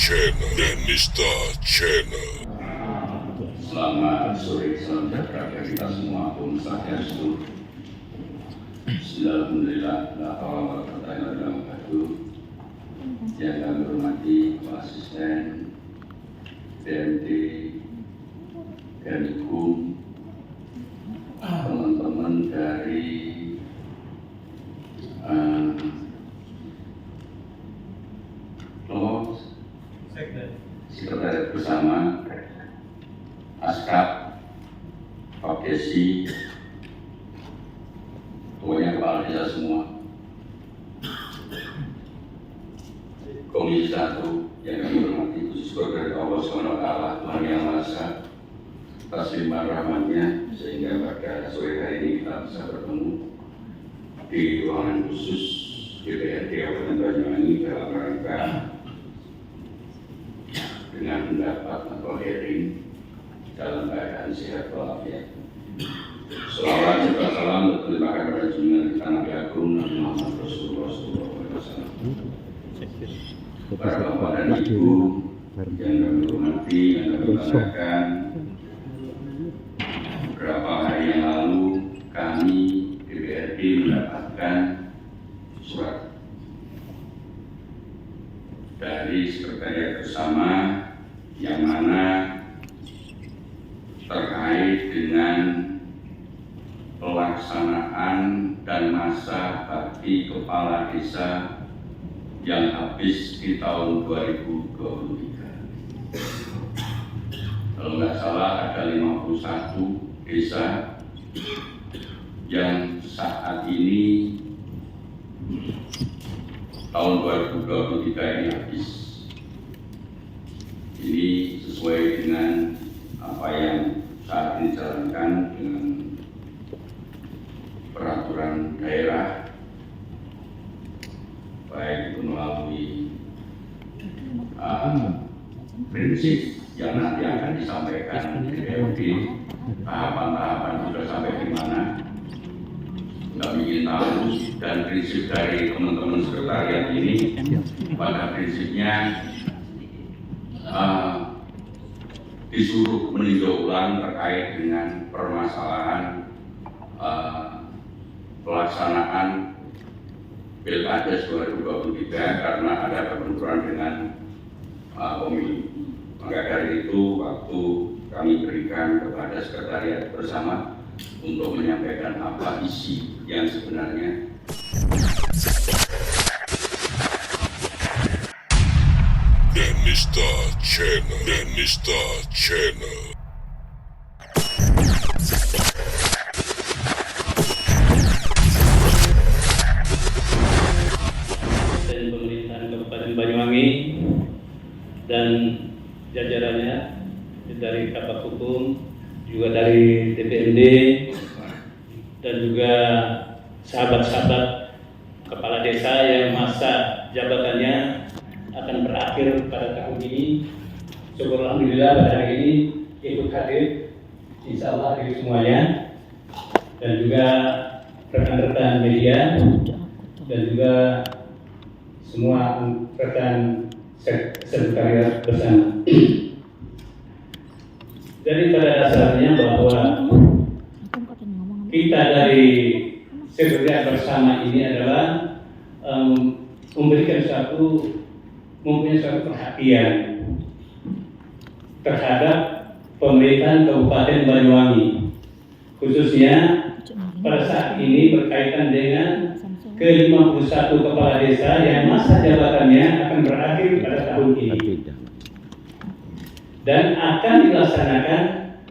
Channel, Denista Channel. Selamat sore, salam sejahtera bagi kita semua. Om Swastiastu. Alhamdulillah, la hawla wa la quwwata illa billah. Yang kami hormati Pak Asisten BMD, Kemdikbud, teman-teman dari Sekretariat Bersama, Askap, Pak Desi, pokoknya kepala desa semua. Komisi 1 yang kami hormati, khusus dari Allah SWT, Tuhan Yang Maha Esa, atas limpah rahmatnya sehingga pada sore hari ini kita bisa bertemu di ruangan khusus DPRD Kabupaten Banyuwangi dalam rangka dengan pendapat atau hearing dalam keadaan sehat walafiat. Selawat serta salam berterima kasih kepada junjungan kita Nabi Agung Nabi Muhammad Rasulullah SAW. Para bapak dan ibu yang kami hormati, yang kami banggakan, beberapa hari yang lalu kami DPRD mendapatkan surat dari Sekretariat Bersama yang mana terkait dengan pelaksanaan dan masa bakti kepala desa yang habis di tahun 2023. Kalau nggak salah ada 51 desa yang saat ini tahun 2023 ini habis. Ini sesuai dengan apa yang saat ini dijalankan dengan peraturan daerah, baik itu melalui prinsip yang nanti akan disampaikan di DPRD, tahapan-tahapan sudah sampai di mana, nggak bikin tahu, dan prinsip dari teman-teman sekretariat ini pada prinsipnya disuruh meninjau ulang terkait dengan permasalahan pelaksanaan Pilkada 2023 karena ada kebenturan dengan pemilu. Maka dari itu waktu kami berikan kepada Sekretariat Bersama untuk menyampaikan apa isi yang sebenarnya. Denista Channel, Denista Channel. Dan pemerintahan Kabupaten Banyuwangi dan jajarannya dari Kabak Hukum, juga dari DPRD, dan juga sahabat-sahabat kepala desa yang masa jabatannya akan berakhir pada tahun ini. Syukur alhamdulillah pada hari ini ikut hadir, insya Allah hadir semuanya, dan juga rekan-rekan media dan juga semua rekan Sekretariat Bersama. Jadi pada dasarnya bahwa kita dari Sekretariat Bersama ini adalah mempunyai suatu perhatian terhadap pemerintahan Kabupaten Banyuwangi, khususnya pada saat ini berkaitan dengan ke-51 kepala desa yang masa jabatannya akan berakhir pada tahun ini dan akan dilaksanakan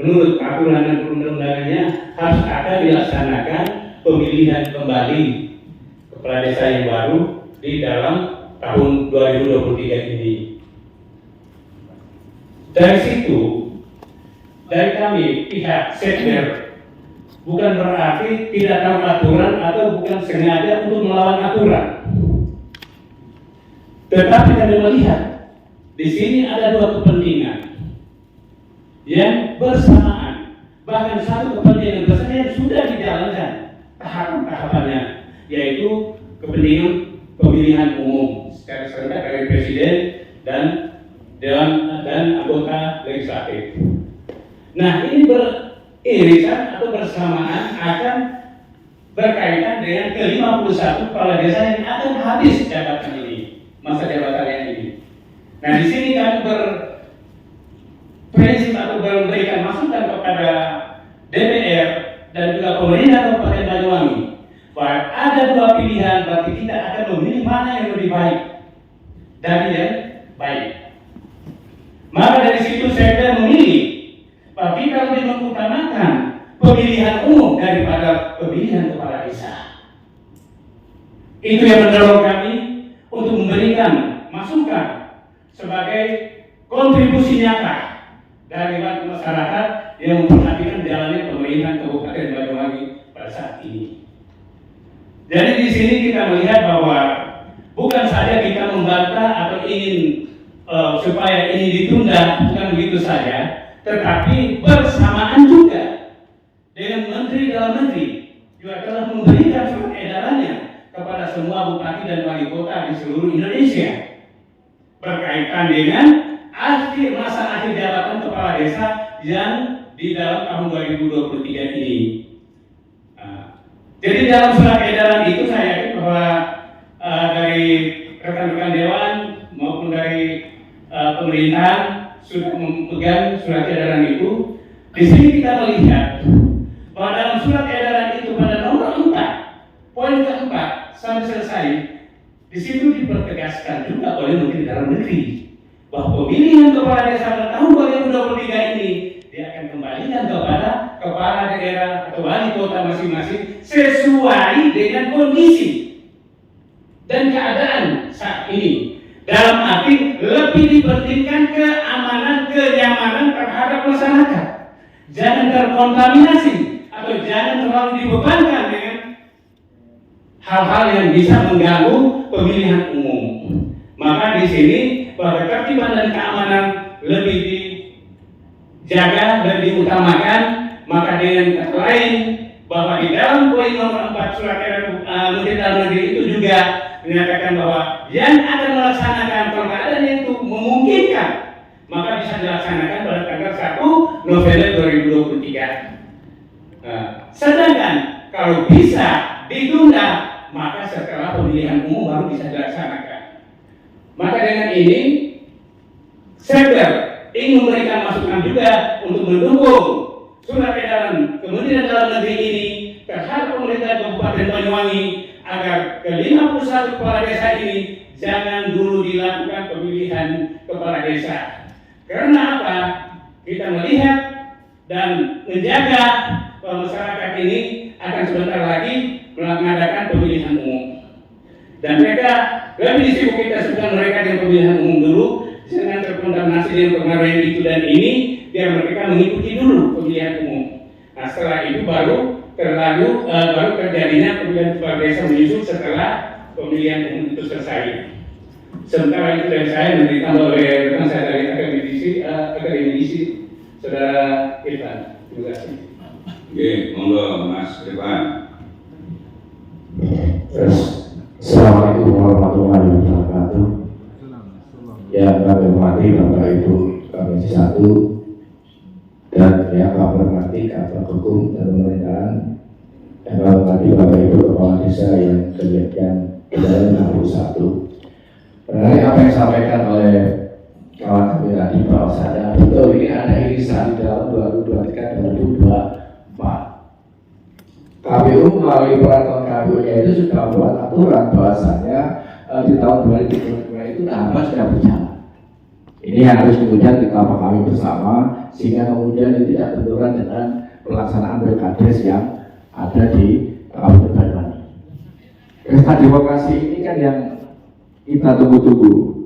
menurut aturan dan perundang-undangannya harus akan dilaksanakan pemilihan kembali kepala desa yang baru di dalam tahun 2023 ini. Dari situ, dari kami pihak Sekber bukan berarti tidak tahu aturan atau bukan sengaja untuk melawan aturan. Tetapi kami melihat di sini ada dua kepentingan yang bersamaan, bahkan satu kepentingan besar yang sudah dijalankan tahapan-tahapannya, yaitu kepentingan pemilihan umum secara serentak dari presiden dan dewan dan anggota legislatif. Nah, ini beririsan atau bersamaan akan berkaitan dengan ke-51 kepala desa yang akan habis jabatan ini, masa jabatannya ini. Nah, di sini kami berprinsip atau memberikan masukan kepada DPR dan juga pemerintah Kabupaten Banyuwangi bahwa ada dua pilihan, berarti kita akan memilih mana yang lebih baik dari yang baik. Maka dari situ saya memilih bahwa kita lebih mengutamakan pemilihan umum daripada pemilihan kepala desa. Itu yang mendorong kami untuk memberikan masukan sebagai kontribusi nyata dari masyarakat yang memperhatikan jalannya pemerintahan Kabupaten Banyuwangi pada saat ini. Jadi di sini kita melihat bahwa bukan saja kita membantah atau ingin supaya ini ditunda, bukan begitu saja, tetapi bersamaan juga dengan Menteri Dalam Negeri juga telah memberikan surat edarannya kepada semua bupati dan wali kota di seluruh Indonesia berkaitan dengan masa akhir jabatan kepala desa yang di dalam tahun 2023 ini. Jadi dalam surat edaran itu saya yakin bahwa dari rekan-rekan dewan maupun dari pemerintahan sudah memegang surat edaran itu. Di sini kita melihat bahwa dalam surat edaran itu pada nomor 4, poin keempat sampai selesai, di situ dipertegaskan juga oleh Menteri Dalam Negeri bahwa pemilihan kepala desa pada tahun 2023 ini dia akan kembalikan kepada kepala daerah atau wali kota masing-masing sesuai dengan kondisi dan keadaan saat ini. Dalam arti lebih dipentingkan keamanan, kenyamanan terhadap masyarakat. Jangan terkontaminasi atau jangan terlalu dibebankan dengan hal-hal yang bisa mengganggu pemilihan umum. Maka di sini bahwa ketertiban dan keamanan lebih dijaga dan diutamakan. Maka dengan kata lain bahwa di dalam poin nomor 4 surat edaran Menteri Dalam Negeri itu juga menyatakan bahwa yang akan melaksanakan kalau keadaan itu memungkinkan maka bisa dilaksanakan pada tanggal 1 November 2023. Sedangkan kalau bisa ditunda maka setelah pemilihan umum baru bisa dilaksanakan. Maka dengan ini saya ingin memberikan masukan juga untuk mendukung surat edaran Kementerian Dalam Negeri ini terhadap pemerintah Kabupaten Banyuwangi agar ke-51 kepala desa ini jangan dulu dilakukan pemilihan kepala desa. Karena apa? Kita melihat dan menjaga bahwa masyarakat ini akan sebentar lagi mengadakan pemilihan umum. Dan mereka lebih sibuk kita sebutkan mereka dengan pemilihan umum dulu, jangan terkontaminasi dengan pengaruh yang itu dan ini, biar mereka mengikuti dulu pemilihan umum. Nah setelah itu baru terjadinya pemilihan kepala desa menyusul setelah pemilihan umum itu selesai. Sementara itu dari saya ditambah oleh rekan saya dari akademisi Saudara Irfan. Terima kasih. Oke, monggo Mas Irfan. Assalamualaikum warahmatullahi wabarakatuh. Yang kami hormati Bapak Ibu Komisi 1 dan yang kami hormati Kabak Hukum dan Pemerintahan, yang kami hormati Bapak Ibu Kepala Desa yang dalam 61. Mengenai apa yang disampaikan oleh kawan kami tadi bahwasanya betul ini ada irisan di dalam 2023-2024. KPU melalui peraturan KPU-nya itu sudah membuat aturan bahwasanya di tahun 2022 itu tahapan sudah berjalan. Ini yang harus kemudian kita pahami bersama sehingga kemudian ini tidak benturan dengan pelaksanaan pilkades yang ada di Kabupaten Banyuwangi. Pesta demokrasi ini kan yang kita tunggu-tunggu.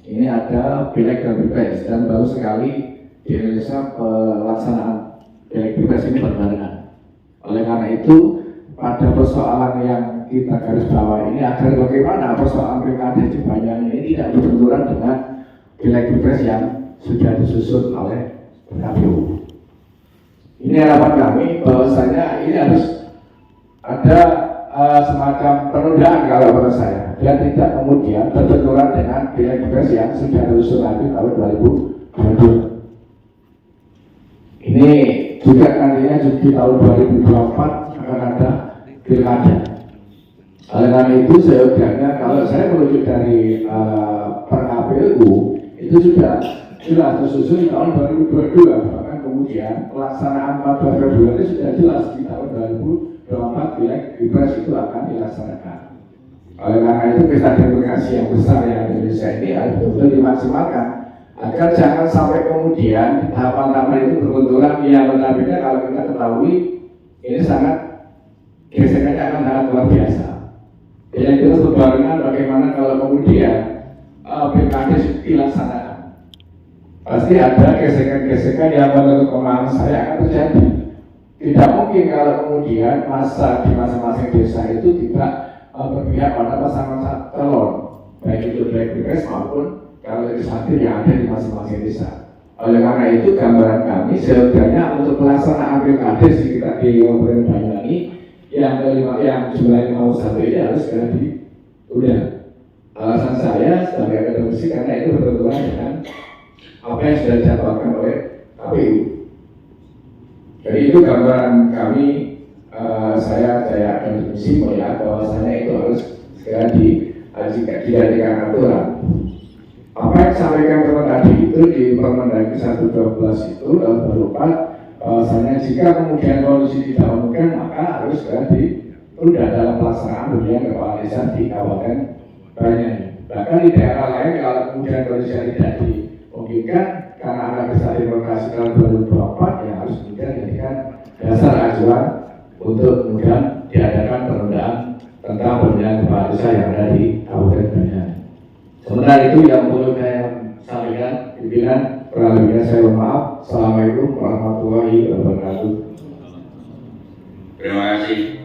Ini ada pileg dan pilpres dan baru sekali di Indonesia pelaksanaan pileg pilpres ini berbarengan. Oleh karena itu pada persoalan yang kita garis bawah ini agar bagaimana persoalan pilkada di Banyuwangi ini tidak berbenturan dengan pileg pilpres yang sudah disusun oleh KPU. Ini harapan kami bahwasanya ini harus ada semacam penundaan kalau menurut saya. dan tidak kemudian berbenturan dengan pileg-pilpres yang sudah tersusun lagi tahun 2022. Ini juga nantinya di tahun 2024 akan ada pilkada. Oleh karena itu seyogianya kalau saya merujuk dari per KPU itu sudah jelas tersusun di tahun 2022, bahkan kemudian pelaksanaan 14 Februari sudah jelas di tahun 2024 pileg pilpres itu akan dilaksanakan. Oleh karena itu pesta demokrasi yang besar yang Indonesia ini harus betul-betul dimaksimalkan agar jangan sampai kemudian tahapan-tahapan itu berbenturan yang benar-benar kalau kita ketahui ini sangat gesekannya akan sangat luar biasa. Yang kita berbarengan bagaimana kalau kemudian pilkada dilaksanakan, pasti ada gesekan-gesekan yang menurut pemahaman saya akan terjadi. Tidak mungkin kalau kemudian masa di masing-masing desa itu tidak berpihak pada pasangan calon, baik itu baik pilpres maupun kalau legislatif yang ada di masing-masing desa. Oleh karena itu gambaran kami sebenarnya untuk pelaksanaan pilkada di Kabupaten Banyuwangi yang jumlahnya 51 ini harus segera diudah. Alasan saya sebagai akademisi karena itu berbenturan dengan apa yang sudah dijadwalkan oleh KPU. Jadi itu gambaran kami. Saya akademisi melihat bahwasanya itu harus segera dijadikan aturan. Apa yang disampaikan teman tadi itu di Permendagri 112 itu berupa bahwasanya jika kemudian kondisi tidak memungkinkan maka harus segera ditunda dalam pelaksanaan pemilihan kepala desa di Kabupaten Banyuwangi. Bahkan di daerah lain kalau kemudian kondisi tidak dimungkinkan karena ada pesta demokrasi tahun 2024 yang harus kemudian dijadikan dasar acuan untuk kemudian diadakan penundaan tentang pemilihan kepala desa yang ada di Kabupaten Banyuwangi. Sementara itu yang perlu saya sampaikan, pimpinan peralatan saya mohon maaf. Assalamualaikum warahmatullahi wabarakatuh. Terima kasih.